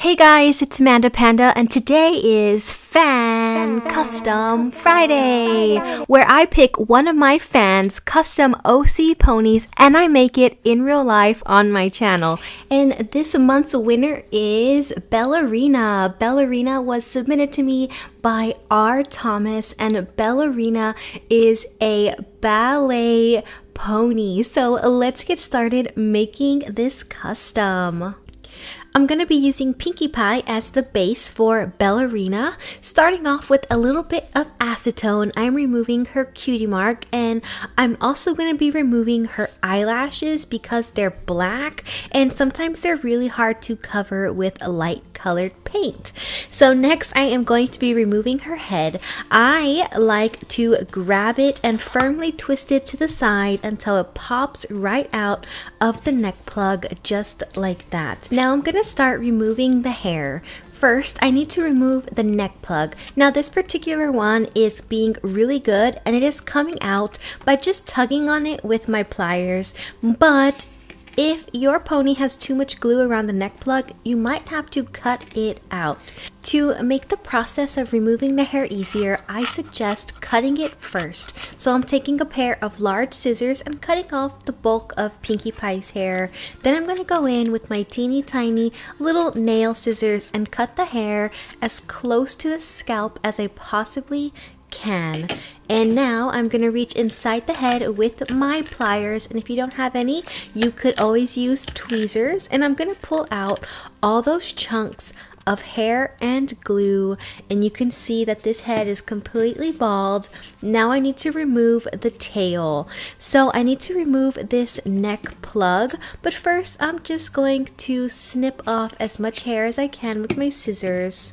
Hey guys, it's MandaPanda and today is Fan Custom Friday, where I pick one of my fans' custom OC ponies and I make it in real life on my channel. And this month's winner is Ballerina. Ballerina was submitted to me by R. Thomas, and Ballerina is a ballet pony. So let's get started making this custom. I'm going to be using Pinkie Pie as the base for Ballerina. Starting off with a little bit of acetone, I'm removing her cutie mark, and I'm also going to be removing her eyelashes because they're black and sometimes they're really hard to cover with a light colored paint. So next I am going to be removing her head. I like to grab it and firmly twist it to the side until it pops right out of the neck plug, just like that. Now I'm going to start removing the hair. First, I need to remove the neck plug. Now this particular one is being really good and it is coming out by just tugging on it with my pliers, but if your pony has too much glue around the neck plug, you might have to cut it out. To make the process of removing the hair easier, I suggest cutting it first. So I'm taking a pair of large scissors and cutting off the bulk of Pinkie Pie's hair. Then I'm going to go in with my teeny tiny little nail scissors and cut the hair as close to the scalp as I possibly can. And now I'm going to reach inside the head with my pliers, and if you don't have any, you could always use tweezers, and I'm going to pull out all those chunks of hair and glue, and you can see that this head is completely bald. Now I need to remove the tail. So I need to remove this neck plug, but first I'm just going to snip off as much hair as I can with my scissors.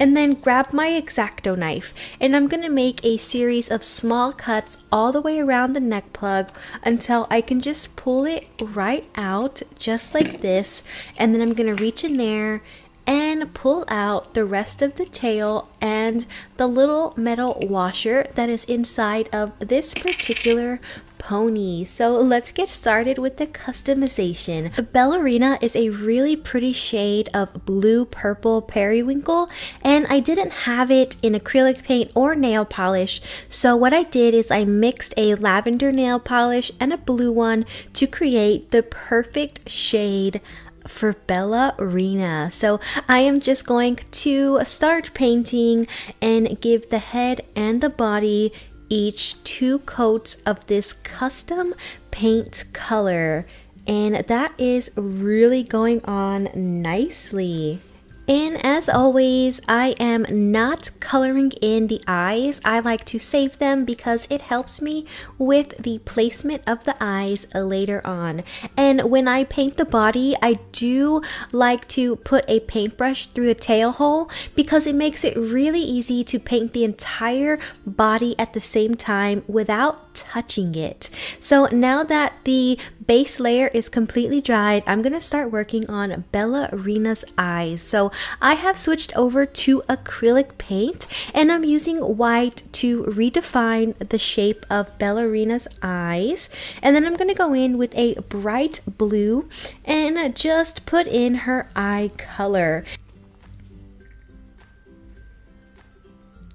And then grab my X-Acto knife, and I'm going to make a series of small cuts all the way around the neck plug until I can just pull it right out just like this. And then I'm going to reach in there and pull out the rest of the tail and the little metal washer that is inside of this particular pony. So let's get started with the customization. The Ballerina is a really pretty shade of blue purple periwinkle, and I didn't have it in acrylic paint or nail polish, so what I did is I mixed a lavender nail polish and a blue one to create the perfect shade for Ballerina. So I am just going to start painting and give the head and the body each 2 coats of this custom paint color, and that is really going on nicely. And as always, I am not coloring in the eyes. I like to save them because it helps me with the placement of the eyes later on. And when I paint the body, I do like to put a paintbrush through the tail hole because it makes it really easy to paint the entire body at the same time without touching it. So now that the base layer is completely dried, I'm going to start working on Ballerina's eyes. So I have switched over to acrylic paint, and I'm using white to redefine the shape of Ballerina's eyes. And then I'm going to go in with a bright blue and just put in her eye color.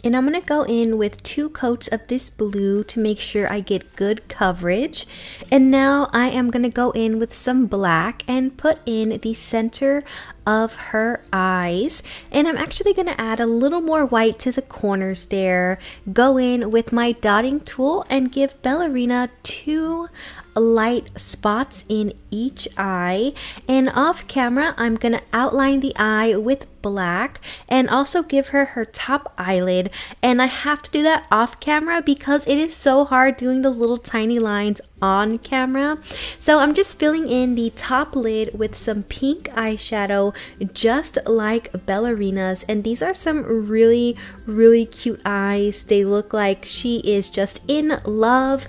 And I'm going to go in with 2 coats of this blue to make sure I get good coverage. And now I am going to go in with some black and put in the center of her eyes. And I'm actually going to add a little more white to the corners there. Go in with my dotting tool and give Ballerina 2 light spots in each eye. And off camera, I'm going to outline the eye with black and also give her her top eyelid. And I have to do that off camera because it is so hard doing those little tiny lines on camera. So I'm just filling in the top lid with some pink eyeshadow, just like Ballerina's. And these are some really, really cute eyes. They look like she is just in love.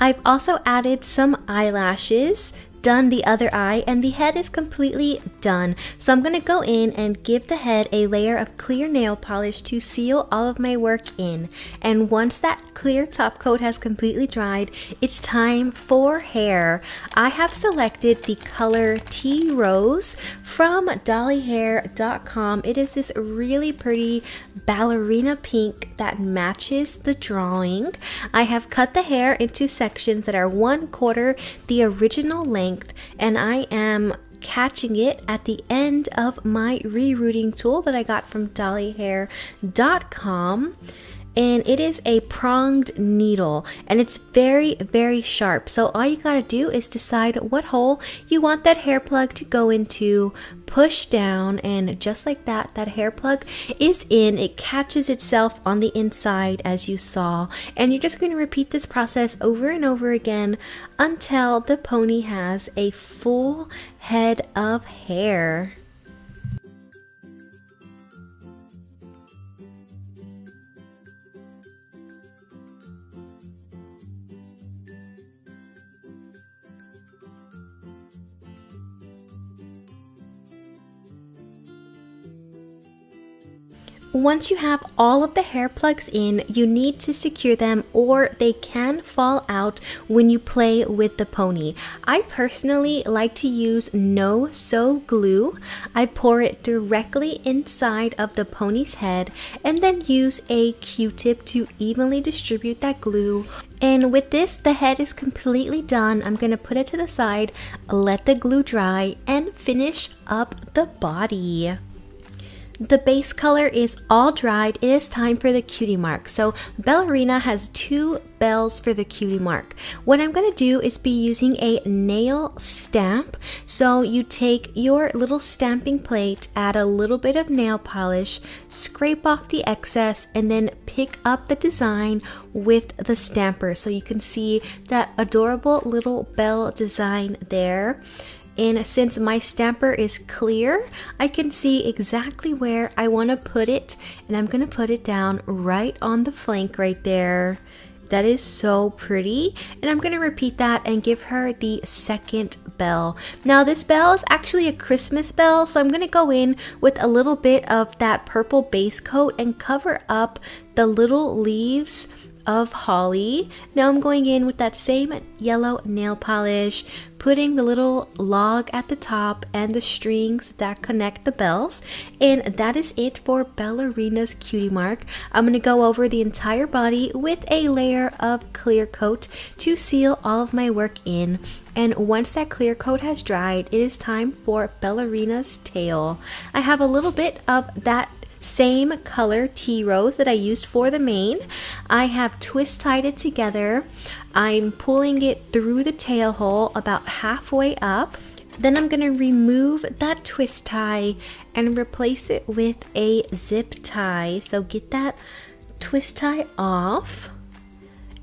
I've also added some eyelashes done the other eye and the head is completely done. So I'm going to go in and give the head a layer of clear nail polish to seal all of my work in. And once that clear top coat has completely dried, it's time for hair. I have selected the color Tea Rose from dollyhair.com. It is this really pretty ballerina pink that matches the drawing. I have cut the hair into sections that are 1/4 the original length, and I am catching it at the end of my rerouting tool that I got from dollyhair.com. And it is a pronged needle, and it's very, very sharp. So all you gotta do is decide what hole you want that hair plug to go into, push down, and just like that, that hair plug is in. It catches itself on the inside as you saw, and you're just going to repeat this process over and over again until the pony has a full head of hair. Once you have all of the hair plugs in, you need to secure them or they can fall out when you play with the pony. I personally like to use no sew glue. I pour it directly inside of the pony's head and then use a Q-tip to evenly distribute that glue. And with this, the head is completely done. I'm going to put it to the side, let the glue dry, and finish up the body. The base color is all dried. It is time for the cutie mark. So Ballerina has 2 bells for the cutie mark. What I'm going to do is be using a nail stamp. So you take your little stamping plate, add a little bit of nail polish, scrape off the excess, and then pick up the design with the stamper. So you can see that adorable little bell design there. And since my stamper is clear, I can see exactly where I want to put it, and I'm going to put it down right on the flank right there. That is so pretty, and I'm going to repeat that and give her the second bell. Now this bell is actually a Christmas bell, so I'm going to go in with a little bit of that purple base coat and cover up the little leaves of holly. Now I'm going in with that same yellow nail polish, putting the little log at the top and the strings that connect the bells, and that is it for Ballerina's cutie mark. I'm going to go over the entire body with a layer of clear coat to seal all of my work in. And once that clear coat has dried, it is time for Ballerina's tail. I have a little bit of that same color tea rose that I used for the mane. I have twist tied it together. I'm pulling it through the tail hole about halfway up. Then I'm going to remove that twist tie and replace it with a zip tie. So get that twist tie off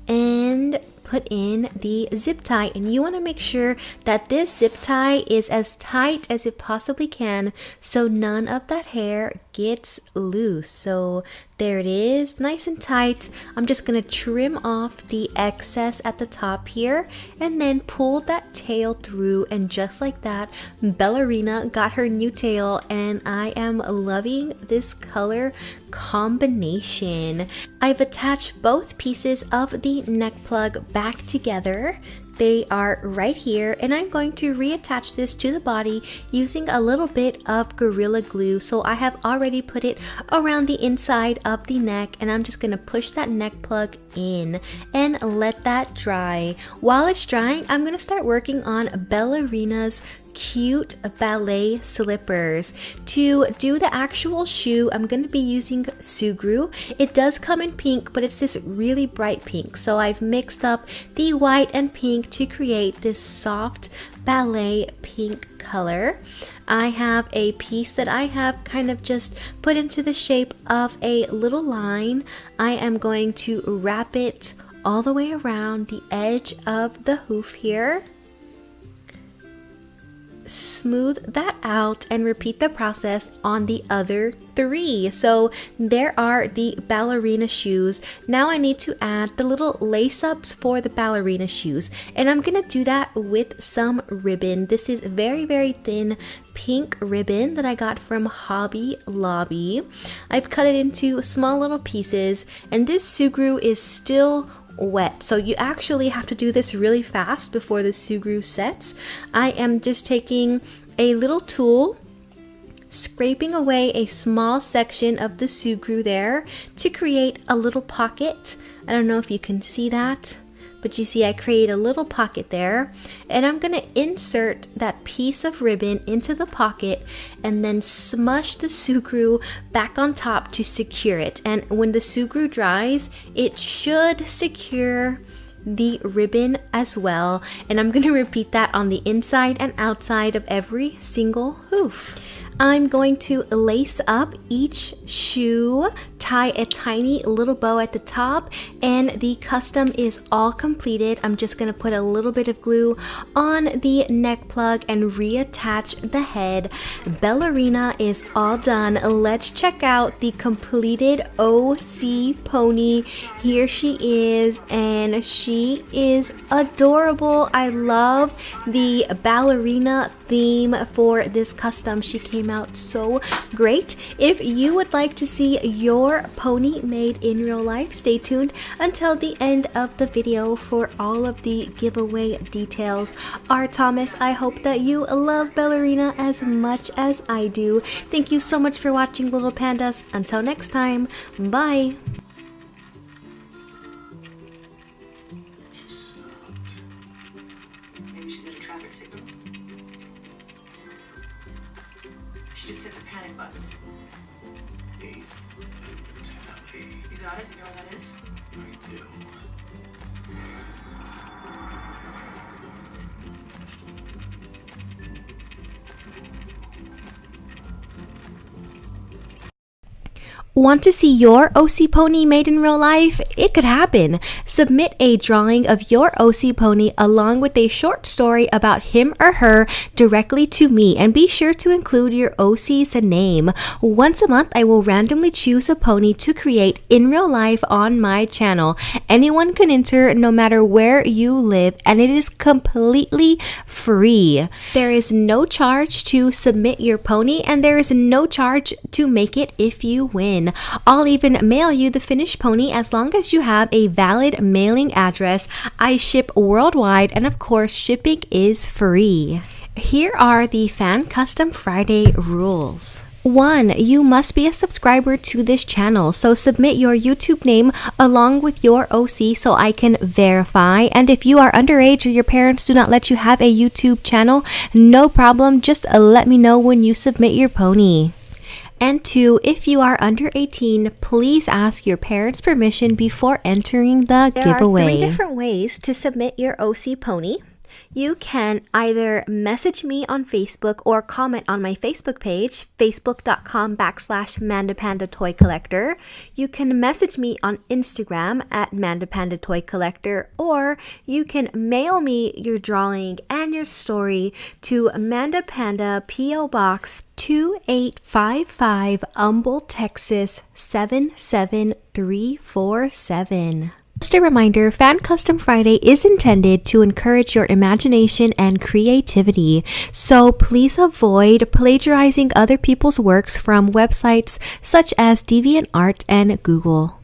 and put in the zip tie, and you want to make sure that this zip tie is as tight as it possibly can so none of that hair gets loose. So there it is, nice and tight. I'm just going to trim off the excess at the top here and then pull that tail through, and just like that, Ballerina got her new tail, and I am loving this color combination. I've attached both pieces of the neck plug back together. They are right here, and I'm going to reattach this to the body using a little bit of Gorilla Glue. So I have already put it around the inside of the neck, and I'm just going to push that neck plug in and let that dry. While it's drying, I'm going to start working on Ballerina's cute ballet slippers. To do the actual shoe, I'm going to be using Sugru. It does come in pink, but it's this really bright pink. So I've mixed up the white and pink to create this soft ballet pink color. I have a piece that I have kind of just put into the shape of a little line. I am going to wrap it all the way around the edge of the hoof here. smooth that out and repeat the process on the other 3. So there are the ballerina shoes. Now I need to add the little lace-ups for the ballerina shoes, and I'm gonna do that with some ribbon. This is very, very thin pink ribbon that I got from Hobby Lobby. I've cut it into small little pieces, and this sugru is still wet, so you actually have to do this really fast before the sugru sets. I am just taking a little tool, scraping away a small section of the sugru there to create a little pocket. I don't know if you can see that, but you see I create a little pocket there, and I'm gonna insert that piece of ribbon into the pocket and then smush the sugru back on top to secure it. And when the sugru dries, it should secure the ribbon as well. And I'm gonna repeat that on the inside and outside of every single hoof. I'm going to lace up each shoe, tie a tiny little bow at the top, and the custom is all completed. I'm just going to put a little bit of glue on the neck plug and reattach the head. Ballerina is all done. Let's check out the completed OC pony. Here she is, and she is adorable. I love the ballerina theme for this custom. She came out so great. If you would like to see your pony made in real life, stay tuned until the end of the video for all of the giveaway details. R. Thomas, I hope that you love ballerina as much as I do. Thank you so much for watching, little pandas. Until next time, bye. Maybe she's at a traffic signal. She just hit the panic button. You got it? Do you know where that is? I do. Want to see your OC pony made in real life? It could happen. Submit a drawing of your OC pony along with a short story about him or her directly to me, and be sure to include your OC's name. Once a month, I will randomly choose a pony to create in real life on my channel. Anyone can enter no matter where you live, and it is completely free. There is no charge to submit your pony, and there is no charge to make it if you win. I'll even mail you the finished pony as long as you have a valid mailing address. I ship worldwide, and of course, shipping is free. Here are the Fan Custom Friday rules. 1. You must be a subscriber to this channel, so submit your YouTube name along with your OC so I can verify. And if you are underage or your parents do not let you have a YouTube channel, no problem, just let me know when you submit your pony. And 2, if you are under 18, please ask your parents' permission before entering the giveaway. There are 3 different ways to submit your OC pony. You can either message me on Facebook or comment on my Facebook page, facebook.com/MandaPanda Toy Collector. You can message me on Instagram at MandaPanda Toy Collector, or you can mail me your drawing and your story to MandaPanda P.O. Box 2855, Humble, Texas 77347. Just a reminder, Fan Custom Friday is intended to encourage your imagination and creativity, so please avoid plagiarizing other people's works from websites such as DeviantArt and Google.